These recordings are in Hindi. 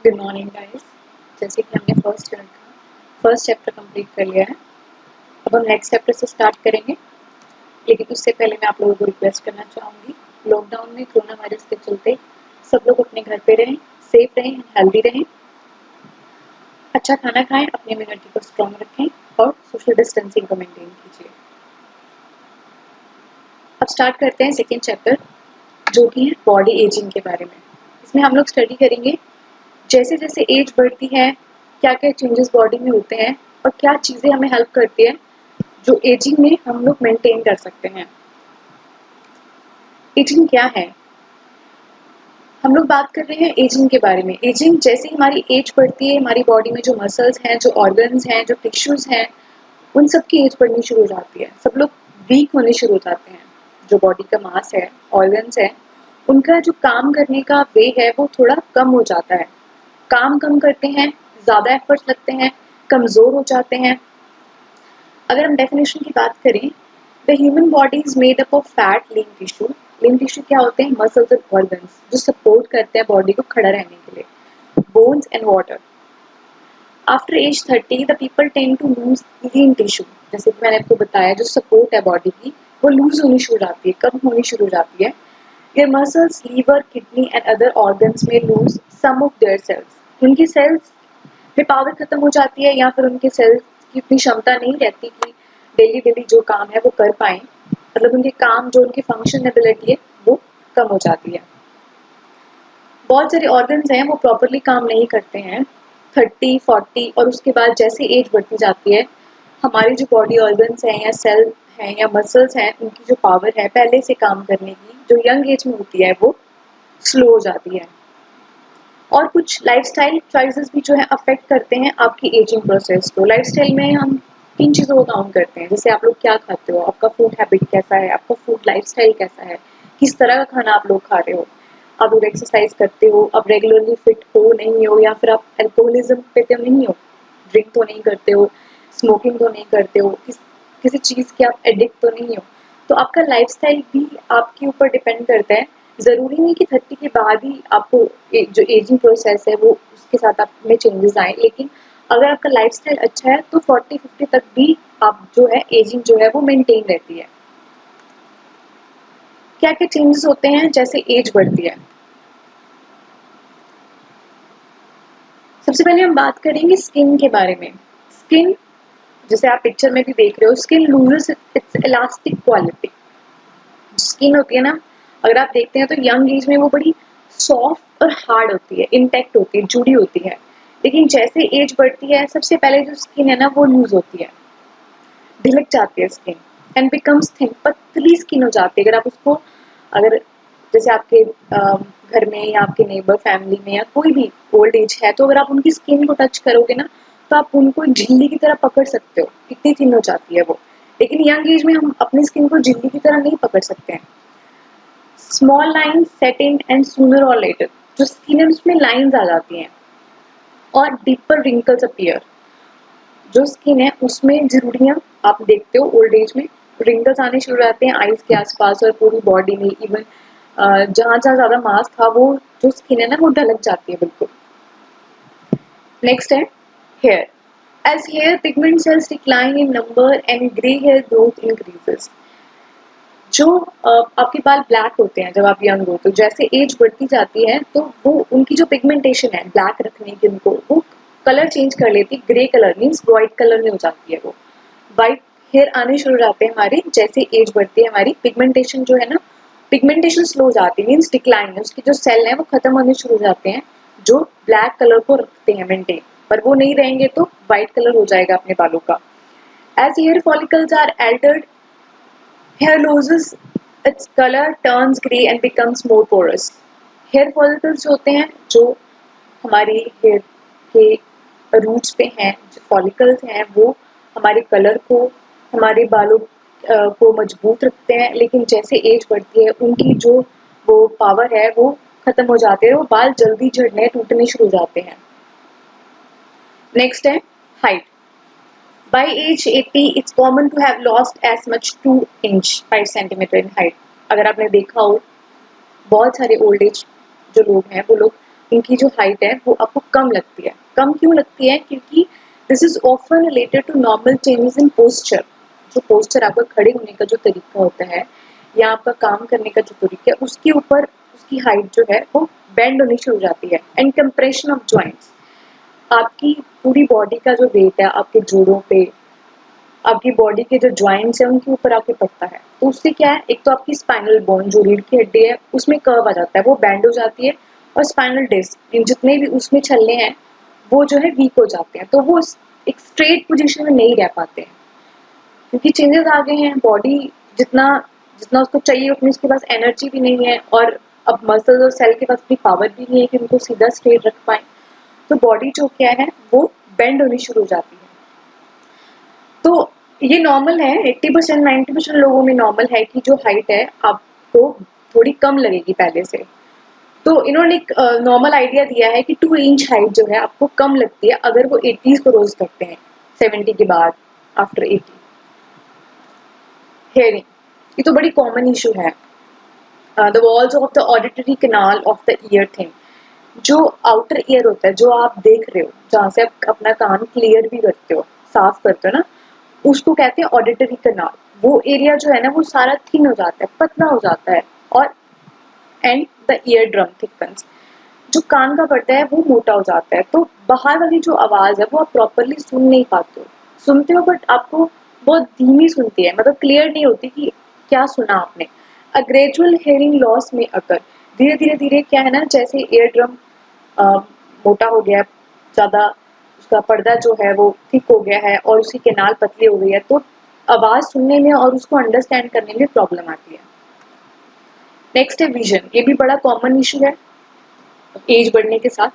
Good morning guys. जैसे कि हमने फर्स्ट चैप्टर कंप्लीट कर लिया है, अब हम नेक्स्ट चैप्टर से स्टार्ट करेंगे। लेकिन उससे पहले मैं आप लोगों को रिक्वेस्ट करना चाहूँगी, लॉकडाउन में कोरोना वायरस के चलते सब लोग अपने घर पे रहें, सेफ रहें, हेल्दी रहें, अच्छा खाना खाएं, अपनी इम्यूनिटी को स्ट्रॉन्ग रखें और सोशल डिस्टेंसिंग को मेंटेन कीजिए। अब स्टार्ट करते हैं सेकेंड चैप्टर, जो कि है बॉडी एजिंग के बारे में। इसमें हम लोग स्टडी करेंगे जैसे जैसे एज बढ़ती है क्या क्या चेंजेस बॉडी में होते हैं और क्या चीज़ें हमें हेल्प करती है जो एजिंग में हम लोग मेंटेन कर सकते हैं। एजिंग क्या है? हम लोग बात कर रहे हैं एजिंग के बारे में। एजिंग जैसे ही हमारी एज बढ़ती है, हमारी बॉडी में जो मसल्स हैं, जो ऑर्गन्स हैं, जो टिश्यूज हैं, उन सब की एज बढ़नी शुरू हो जाती है। सब लोग वीक होने शुरू हो जाते हैं। जो बॉडी का मास है, ऑर्गन्स है, उनका जो काम करने का वे है वो थोड़ा कम हो जाता है। काम कम करते हैं, ज़्यादा एफर्ट्स लगते हैं, कमज़ोर हो जाते हैं। अगर हम डेफिनेशन की बात करें, the human body is made up of fat lean tissue. Lean tissue क्या होते हैं? मसल्स और ऑर्गन्स जो सपोर्ट करते हैं बॉडी को खड़ा रहने के लिए। Bones and water. After age 30 the people tend to lose lean tissue. जैसे कि मैंने आपको बताया, जो सपोर्ट है बॉडी की वो लूज होनी शुरू हो जाती है, कम होनी शुरू हो जाती है। Their muscles, liver, kidney and other organs may lose some of their cells. उनकी सेल्स में पावर खत्म हो जाती है या फिर उनके सेल्स की इतनी क्षमता नहीं रहती कि डेली डेली जो काम है वो कर पाएं। मतलब उनके काम, जो उनकी फंक्शनेबिलिटी है वो कम हो जाती है। बहुत सारे ऑर्गन्स हैं वो प्रॉपरली काम नहीं करते हैं। 30, 40 और उसके बाद जैसे एज बढ़ती जाती है, हमारी जो बॉडी ऑर्गन्स हैं या सेल हैं या मसल्स हैं, उनकी जो पावर है पहले से काम करने की, जो यंग एज में होती है, वो स्लो हो जाती है। और कुछ लाइफस्टाइल चॉइसेस भी जो है अफेक्ट करते हैं आपकी एजिंग प्रोसेस को। लाइफस्टाइल में हम किन चीज़ों को काउंट करते हैं? जैसे आप लोग क्या खाते हो, आपका फूड हैबिट कैसा है, आपका फूड लाइफस्टाइल कैसा है, किस तरह का खाना आप लोग खा रहे हो, आप लोग एक्सरसाइज करते हो, आप रेगुलरली फिट हो नहीं हो, या फिर आप अल्कोहलिज्म पे तो नहीं हो, ड्रिंक तो नहीं करते हो, स्मोकिंग तो नहीं करते हो, किसी चीज़ के आप एडिक्ट तो नहीं हो। तो आपका लाइफस्टाइल भी आपके ऊपर डिपेंड करता है। ज़रूरी नहीं कि 30 के बाद ही आपको जो एजिंग प्रोसेस है वो उसके साथ आप में चेंजेस आए, लेकिन अगर आपका लाइफस्टाइल अच्छा है तो 40-50 तक भी आप जो है एजिंग जो है वो मेंटेन रहती है। क्या क्या चेंजेस होते हैं जैसे एज बढ़ती है? सबसे पहले हम बात करेंगे स्किन के बारे में। स्किन, जैसे आप पिक्चर में भी देख रहे हो, skin loses it's elastic quality. Skin होती है ना, अगर आप देखते हैं तो यंग एज में वो बड़ी सॉफ्ट और हार्ड होती है, इंटैक्ट होती है, जुड़ी होती है। लेकिन जैसे एज बढ़ती है, सबसे पहले जो स्किन है ना वो लूज होती है, ढिलक जाती है स्किन एंड बिकम्स थिन, पतली स्किन हो जाती है। अगर आप उसको, अगर जैसे आपके घर में या आपके नेबर फैमिली में या कोई भी ओल्ड एज है, तो अगर आप उनकी स्किन को टच करोगे ना तो आप उनको झिल्ली की तरह पकड़ सकते हो, इतनी थिन हो जाती है वो। लेकिन यंग एज में हम अपनी स्किन को झिल्ली की तरह नहीं पकड़ सकते हैं। Small line set in and sooner or letter, जो स्किन है उसमें लाइंस आ जाती हैं और डीपर रिंकल्स अपीयर। जो स्किन है उसमें झुर्रियां आप देखते हो ओल्ड एज में, रिंकल्स आने शुरू हो जाते हैं आईज के आसपास और पूरी बॉडी में। इवन जहाँ जहाँ ज्यादा मांस था, वो जो स्किन है ना वो ढलक जाती है बिल्कुल। नेक्स्ट है hair. As hair pigment cells decline in number and grey hair growth increases. जो आपके बाल ब्लैक होते हैं जब आप यंग हो, तो जैसे एज बढ़ती जाती है तो वो उनकी जो पिगमेंटेशन है ब्लैक रखने की, उनको वो कलर चेंज कर लेती है, grey colour means white colour में हो जाती है। वो व्हाइट हेयर आने शुरू हो जाते हैं हमारे जैसे एज बढ़ती है। हमारी पिगमेंटेशन जो है ना, पिगमेंटेशन स्लो हो जाती है, मीन्स डिक्लाइन है, उसके जो सेल हैं वो खत्म होने शुरू हो जाते हैं, जो ब्लैक कलर को रखते हैं मेंटेन। पर वो नहीं रहेंगे तो व्हाइट कलर हो जाएगा अपने बालों का। As hair follicles are altered, hair loses its color, turns grey and becomes more porous. Hair follicles जो होते हैं, जो हमारे हेयर के रूट्स पे हैं, जो फॉलिकल्स हैं, वो हमारे कलर को, हमारे बालों को मजबूत रखते हैं। लेकिन जैसे एज बढ़ती है उनकी जो वो पावर है वो खत्म हो जाती है, वो बाल जल्दी झड़ने, टूटने शुरू हो जाते हैं। नेक्स्ट है height. By age 80, it's common to have lost as much 2 inch 5 centimeter in height. अगर आपने देखा हो, बहुत सारे ओल्ड एज जो लोग हैं वो लोग इनकी जो हाइट है वो आपको कम लगती है। कम क्यों लगती है? क्योंकि this is often related to normal changes in posture. जो पोस्चर आपका खड़े होने का जो तरीका होता है या आपका काम करने का जो तरीका है, उसके ऊपर उसकी हाइट जो है वो बेंड होनी शुरू हो जाती है। एंड कंप्रेशन ऑफ जॉइंट्स, आपकी पूरी बॉडी का जो वेट है आपके जोड़ों पे, आपकी बॉडी के जो जॉइंट्स है उनके ऊपर आके पड़ता है। तो उससे क्या है, एक तो आपकी स्पाइनल बोन जो रीढ़ की हड्डी है उसमें कर्व आ जाता है, वो बैंड हो जाती है। और स्पाइनल डिस्क, जितने भी उसमें छल्ले हैं वो जो है वीक हो जाते हैं, तो वो एक स्ट्रेट पोजीशन में नहीं रह पाते हैं क्योंकि चेंजेस आ गए हैं। बॉडी जितना जितना उसको चाहिए उतनी उसके पास एनर्जी भी नहीं है, और अब मसल्स और सेल के पास भी पावर भी नहीं है कि उनको सीधा स्ट्रेट रख पाए। तो बॉडी जो क्या है वो बेंड होनी शुरू हो जाती है। तो ये नॉर्मल है, 80% 90% लोगों में नॉर्मल है कि जो हाइट है आपको थोड़ी कम लगेगी पहले से। तो इन्होंने एक नॉर्मल आइडिया दिया है कि 2 इंच हाइट जो है आपको कम लगती है अगर वो 80s को रोज करते हैं, 70 के बाद, आफ्टर 80। हेयरिंग, ये तो बड़ी कॉमन इशू है। The walls of the auditory canal of the year thing, जो आउटर ईयर होता है जो आप देख रहे हो, जहाँ से आप अपना कान क्लियर भी करते हो, साफ करते हो ना, उसको कहते हैं ऑडिटरी कैनाल। वो एरिया जो है ना वो सारा थिन हो जाता है, पतला हो जाता है। और and the ear drum thickens, जो कान का पर्दा है वो मोटा हो जाता है। तो बाहर वाली जो आवाज है वो आप प्रॉपरली सुन नहीं पाते हो, सुनते हो बट आपको बहुत धीमी सुनती है, मतलब क्लियर नहीं होती कि क्या सुना आपने। अ ग्रेजुअल हेयरिंग लॉस में अकर, धीरे धीरे धीरे क्या है ना, जैसे ईयर ड्रम मोटा हो गया, ज्यादा उसका पर्दा जो है वो थिक हो गया है और उसकी कैनाल पतली हो गई है, तो आवाज सुनने में और उसको अंडरस्टैंड करने में प्रॉब्लम आती है। नेक्स्ट है विजन, ये भी बड़ा कॉमन इशू है एज बढ़ने के साथ।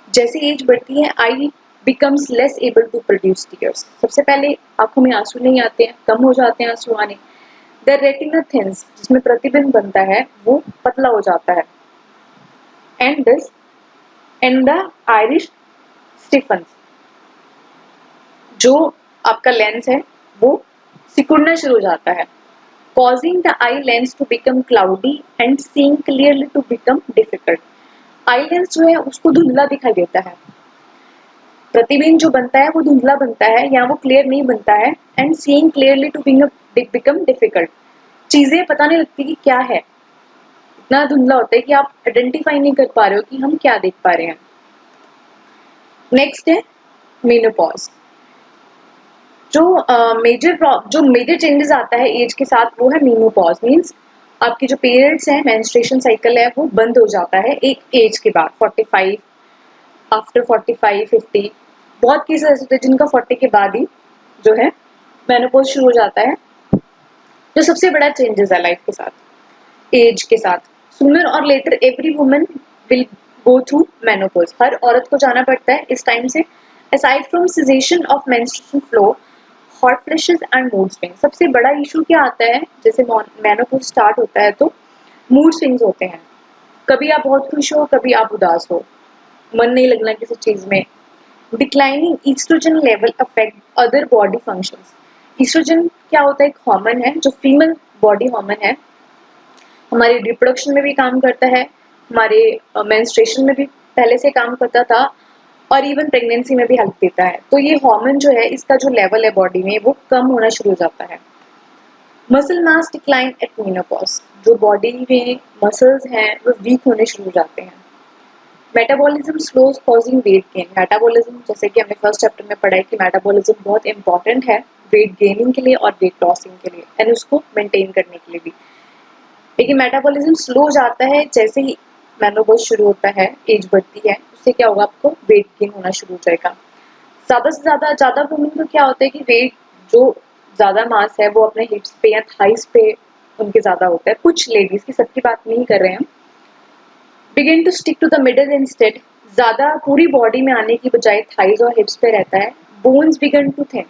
जैसे एज बढ़ती है eye becomes less able to produce tears. सबसे पहले आंखों में आंसू नहीं आते हैं, कम हो जाते हैं आंसू आने। द रेटिना थिन्स, जिसमें प्रतिबिंब बनता है वो पतला हो जाता है। And this and the Irish Stephens, जो आपका लेंस है वो सिकुड़ना शुरू हो जाता है। causing the eye lens to become cloudy and seeing clearly to become difficult। Eye lens जो है उसको धुंधला दिखाई देता है, प्रतिबिंब जो बनता है वो धुंधला बनता है या वो क्लियर नहीं बनता है। And seeing clearly to become difficult, चीजें पता नहीं लगती कि क्या है, इतना धुंधला होता है कि आप आइडेंटिफाई नहीं कर पा रहे हो कि हम क्या देख पा रहे हैं। नेक्स्ट है मेनोपॉज। जो मेजर चेंजेस आता है एज के साथ वो है मेनोपॉज। मींस आपकी जो पीरियड्स है, मेंस्ट्रुएशन साइकिल है, वो बंद हो जाता है एक एज के बाद, 45, आफ्टर 45 50। बहुत केसेस ऐसे होते हैं जिनका 40 के बाद ही जो है मेनोपॉज शुरू हो जाता है। जो सबसे बड़ा चेंजेस है लाइफ के साथ, एज के साथ, sooner or later every woman will go through menopause. हर औरत को जाना पड़ता है इस टाइम से। Aside from cessation of menstruation flow, hot flashes and mood swing. सबसे बड़ा इशू क्या आता है, जैसे मेनोपॉज स्टार्ट होता है तो मूड स्विंग्स होते हैं। कभी आप बहुत खुश हो, कभी आप उदास हो, मन नहीं लगना किसी चीज में। Declining oestrogen level affect other body functions. Oestrogen क्या होता है, एक हार्मोन है जो फीमेल बॉडी हार्मोन है, हमारे रिप्रोडक्शन में भी काम करता है, हमारे मेंस्ट्रुएशन में भी पहले से काम करता था, और इवन प्रेगनेंसी में भी हेल्प देता है। तो ये हार्मोन जो है इसका जो लेवल है बॉडी में वो कम होना शुरू हो जाता है। Muscle mass decline at menopause, जो बॉडी में मसल्स हैं वो वीक होने शुरू हो जाते हैं। Metabolism slows causing weight gain. Metabolism, जैसे कि हमने फर्स्ट चैप्टर में पढ़ा है कि मेटाबॉलिज्म बहुत इंपॉर्टेंट है वेट गेनिंग के लिए और वेट लॉसिंग के लिए, एंड उसको मेंटेन करने के लिए भी। लेकिन मेटाबॉलिज्म स्लो हो जाता है जैसे ही मेनोपॉज शुरू होता है, एज बढ़ती है, उससे क्या होगा, आपको वेट गेन होना शुरू हो जाएगा। ज्यादा से ज्यादा वुमेन को क्या होता है कि वेट जो ज्यादा मास है वो अपने हिप्स पे या थाइस पे उनके ज्यादा होता है। कुछ लेडीज की, सबकी बात नहीं कर रहे हैं हम। Begin to stick to the middle instead, ज्यादा पूरी बॉडी में आने की बजाय थाइज और हिप्स पे रहता है। बोन्स बिगन टू थिन,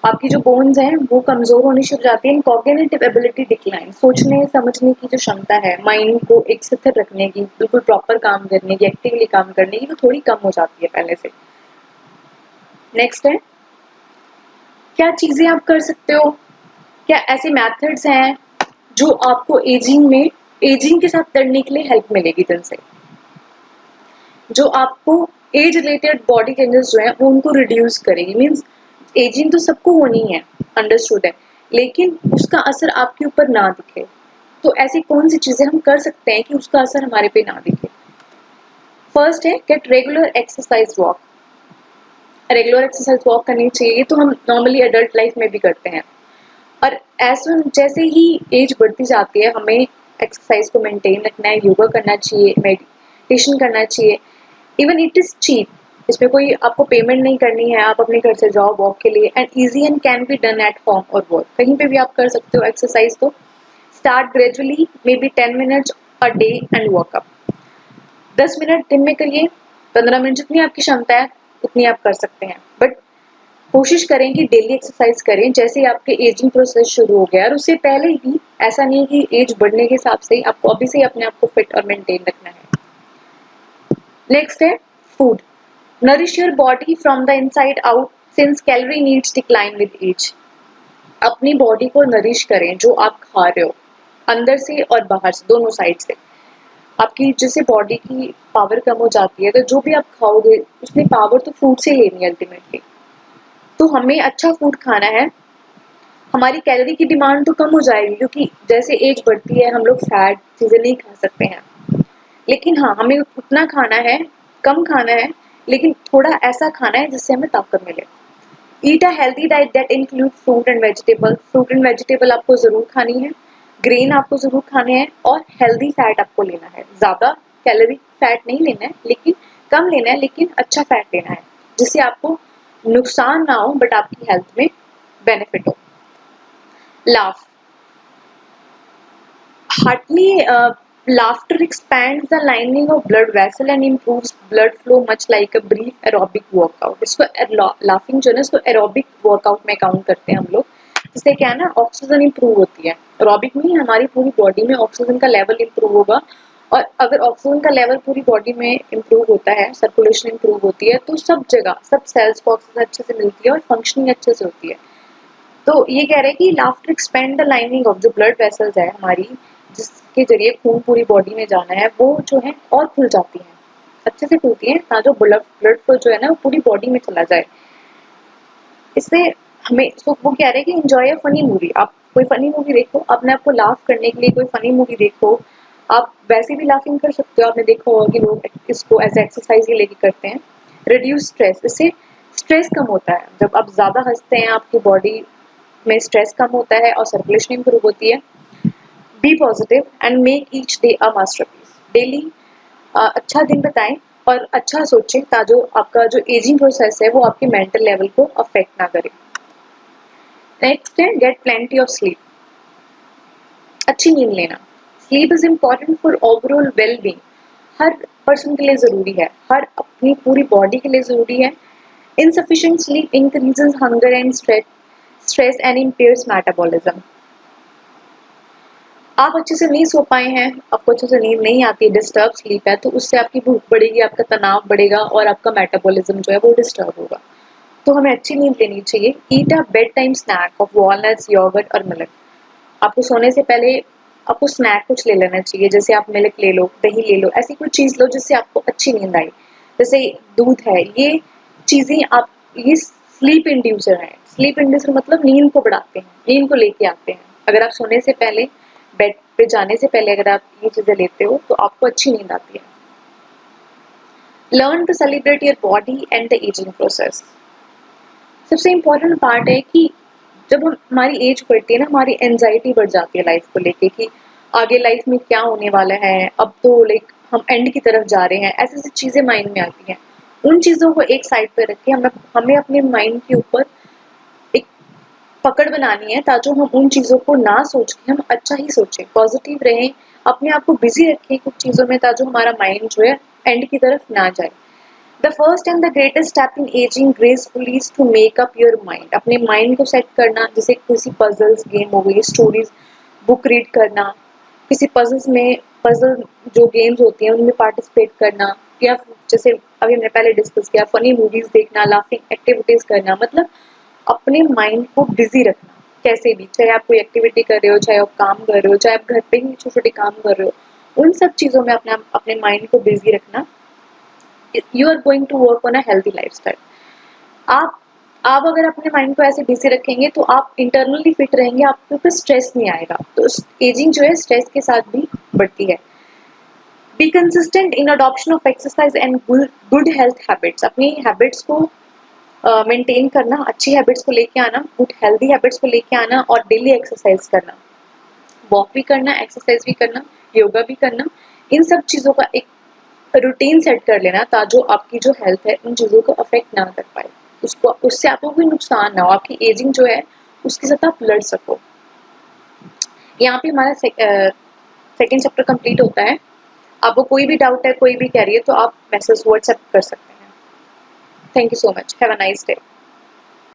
आपकी जो बोन्स हैं वो कमजोर होनी शुरू हो जाती है। कॉग्निटिव एबिलिटी डिक्लाइन, सोचने समझने की जो क्षमता है, माइंड को एक स्थिर रखने की, बिल्कुल प्रॉपर काम करने की, एक्टिवली काम करने की, वो थोड़ी कम हो जाती है पहले से। नेक्स्ट है, क्या चीजें आप कर सकते हो, क्या ऐसे मेथड्स हैं जो आपको एजिंग के साथ लड़ने के लिए हेल्प मिलेगी जिनसे। जो आपको एज रिलेटेड बॉडी चेंजेस जो है वो उनको रिड्यूस करेगी। मीन्स एजिंग तो सबको होनी है, अंडरस्टूड है, लेकिन उसका असर आपके ऊपर ना दिखे। तो ऐसी कौन सी चीजें हम कर सकते हैं कि उसका असर हमारे पे ना दिखे? फर्स्ट है get regular exercise walk. Regular exercise walk करनी चाहिए, तो हम नॉर्मली एडल्ट लाइफ में भी करते हैं। और एज सुन जैसे ही एज बढ़ती जाती है हमें एक्सरसाइज को मेंटेन रखना है, योगा करना चाहिए, मेडिटेशन करना चाहिए। इवन इट इज चीप, इसमें कोई आपको पेमेंट नहीं करनी है, आप अपने घर से जाओ वॉक के लिए, and easy and can be done at home और वर्क, कहीं पे भी आप कर सकते हो एक्सरसाइज। तो start gradually, may be 10 minutes a day and work up. 10 minute दिन में करिए, 15 मिनट, जितनी आपकी क्षमता है उतनी आप कर सकते हैं, बट कोशिश करें कि डेली एक्सरसाइज करें जैसे ही आपके एजिंग प्रोसेस शुरू हो गया। और उससे पहले ही, ऐसा नहीं कि एज बढ़ने के हिसाब से आपको अभी से ही अपने आप को फिट और मेंटेन रखना है। नेक्स्ट है food. Nourish your body from the inside out since calorie needs decline with age. अपनी बॉडी को नरिश करें, जो आप खा रहे हो, अंदर से और बाहर से, दोनों साइड से। आपकी जैसे बॉडी की पावर कम हो जाती है, तो जो भी आप खाओगे उसमें पावर तो फूड से लेनी है अल्टीमेटली। तो हमें अच्छा फूड खाना है, हमारी कैलोरी की डिमांड तो कम हो जाएगी, क्योंकि जैसे एज बढ़ती है हम लोग फैट चीजें नहीं खा सकते हैं। लेकिन हाँ, हमें उतना खाना है, कम खाना है, लेकिन थोड़ा ऐसा खाना है जिससे हमें ताकत मिले। Eat a healthy diet that include fruit and vegetable. Fruit and vegetable आपको जरूर खानी है, ग्रेन आपको जरूर खाने हैं, और हेल्दी फैट आपको लेना है। ज्यादा कैलोरी फैट नहीं लेना है, लेकिन कम लेना है, लेकिन अच्छा फैट लेना है, जिससे आपको नुकसान ना हो बट आपकी हेल्थ में बेनिफिट हो। Laugh Heartily, laughter expands the lining of blood vessel and improves blood flow much like a brief aerobic workout. इसको laughing जो है ना, इसको aerobic workout में काउंट करते हैं हम लोग। जिससे क्या है ना, ऑक्सीजन इंप्रूव होती है। एरोबिक में हमारी पूरी बॉडी में ऑक्सीजन का लेवल इंप्रूव होगा, और अगर ऑक्सीजन का लेवल पूरी बॉडी में इंप्रूव होता है, सर्कुलेशन इंप्रूव होती है, तो सब जगह सब सेल्स को ऑक्सीजन अच्छे से मिलती है और फंक्शनिंग अच्छे से होती है। तो ये कह रहे हैं कि laughter expand the lining of जो ब्लड वेसल्स है हमारी, जिसके जरिए खून पूरी बॉडी में जाना है, वो जो है और खुल जाती हैं, अच्छे से खुलती हैं, ताकि ब्लड ब्लड फ्लो जो है ना वो पूरी बॉडी में चला जाए। इससे हमें तो वो कह रहे हैं कि एंजॉय अ फनी मूवी। आप कोई फनी मूवी देखो, अपने आप को लाफ करने के लिए कोई फनी मूवी देखो। आप वैसे भी लाफिंग कर सकते हो, आपने देखा होगा कि लोग इसको एज एक्सरसाइज ही लेके करते हैं। रिड्यूस स्ट्रेस, इससे स्ट्रेस कम होता है। जब आप ज्यादा हंसते हैं आपकी बॉडी में स्ट्रेस कम होता है और सर्कुलेशन इंप्रूव होती है। Be positive and make each day a masterpiece. Daily अच्छा दिन बताएं और अच्छा सोचें, ताकि जो आपका जो एजिंग प्रोसेस है वो आपके मेंटल लेवल को अफेक्ट ना करे। नेक्स्ट है गेट प्लेंटी ऑफ स्लीप। अच्छी नींद लेना। Sleep is important for overall well being. Her person के लिए जरूरी है, हर अपनी पूरी बॉडी के लिए जरूरी है। Insufficient sleep increases hunger and stress and impairs metabolism. आप अच्छे से नहीं सो पाए हैं, आपको अच्छे से नींद नहीं आती, डिस्टर्ब स्लीप है, तो उससे आपकी भूख बढ़ेगी, आपका तनाव बढ़ेगा और आपका मेटाबॉलिज्म जो है वो डिस्टर्ब होगा। तो हमें अच्छी नींद लेनी चाहिए। Eat a bed time snack of walnuts, yoghurt और मिल्क। आपको सोने से पहले आपको स्नैक कुछ ले लेना चाहिए, जैसे आप मिल्क ले लो, दही ले लो, ऐसी कोई चीज लो जिससे आपको अच्छी नींद आए। जैसे दूध है, ये चीजें आप, ये स्लीप इंड्यूसर है। स्लीप इंड्यूसर मतलब नींद को बढ़ाते हैं, नींद को लेके आते हैं। अगर आप सोने से पहले, बेड पे जाने से पहले अगर आप ये चीजें लेते हो तो आपको अच्छी नींद आती है। Learn to celebrate your body and the ageing process. सबसे इम्पोर्टेंट पार्ट है कि जब हमारी एज बढ़ती है ना, हमारी एंजाइटी बढ़ जाती है लाइफ को लेके, कि आगे लाइफ में क्या होने वाला है, अब तो लाइक हम एंड की तरफ जा रहे हैं, ऐसी ऐसी चीजें माइंड में आती हैं। उन चीजों को एक साइड पे रख के हमें अपने माइंड के ऊपर एक पकड़ बनानी है, ताकि हम उन चीजों को ना सोच के हम अच्छा ही सोचें, पॉजिटिव रहें, अपने आप को बिजी रखें कुछ चीजों में, ताकि हमारा माइंड जो है एंड की तरफ ना जाए। The first and the greatest step in aging gracefully is to make up your mind. अपने माइंड को सेट करना, जैसे किसी पजल्स गेम हो गई, स्टोरीज बुक रीड करना, किसी पजल्स में, पजल जो गेम्स होती हैं उनमें पार्टिसिपेट करना, या जैसे अभी हमने पहले डिस्कस किया, फनी मूवीज देखना, लाफिंग एक्टिविटीज करना। मतलब अपने माइंड को बिजी रखना, कैसे भी, चाहे आप कोई एक्टिविटी कर रहे हो, चाहे आप काम कर रहे हो, चाहे आप घर पे ही छोटे छोटे काम कर रहे हो, उन सब चीजों में अपने अपने माइंड को बिजी रखना you are going to work on a healthy lifestyle. आप आप अगर अपने माइंड को ऐसे बिजी रखेंगे तो आप इंटरनली फिट रहेंगे, आपके ऊपर स्ट्रेस नहीं आएगा। तो एजिंग जो है स्ट्रेस के साथ भी बढ़ती है। Be consistent in adoption of exercise and good health habits. अपनी हैबिट्स को मेंटेन करना, अच्छी हैबिट्स को लेके आना, गुड हेल्दी हैबिट्स को लेके आना और डेली एक्सरसाइज करना, वॉक भी करना, एक्सरसाइज भी करना, योगा भी करना। इन सब चीज़ों का एक रूटीन सेट कर लेना ताकि आपकी जो हेल्थ है इन चीज़ों को अफेक्ट ना कर पाए, उसको उससे आपको कोई नुकसान ना हो, आपकी एजिंग जो है उसके साथ आप लड़ सको। यहाँ पे हमारा सेकेंड चैप्टर कंप्लीट होता है। आपको कोई भी डाउट है, कोई भी कह रही है तो आप मैसेज व्हाट्सएप कर सकते हैं। Thank you so much, have a nice day.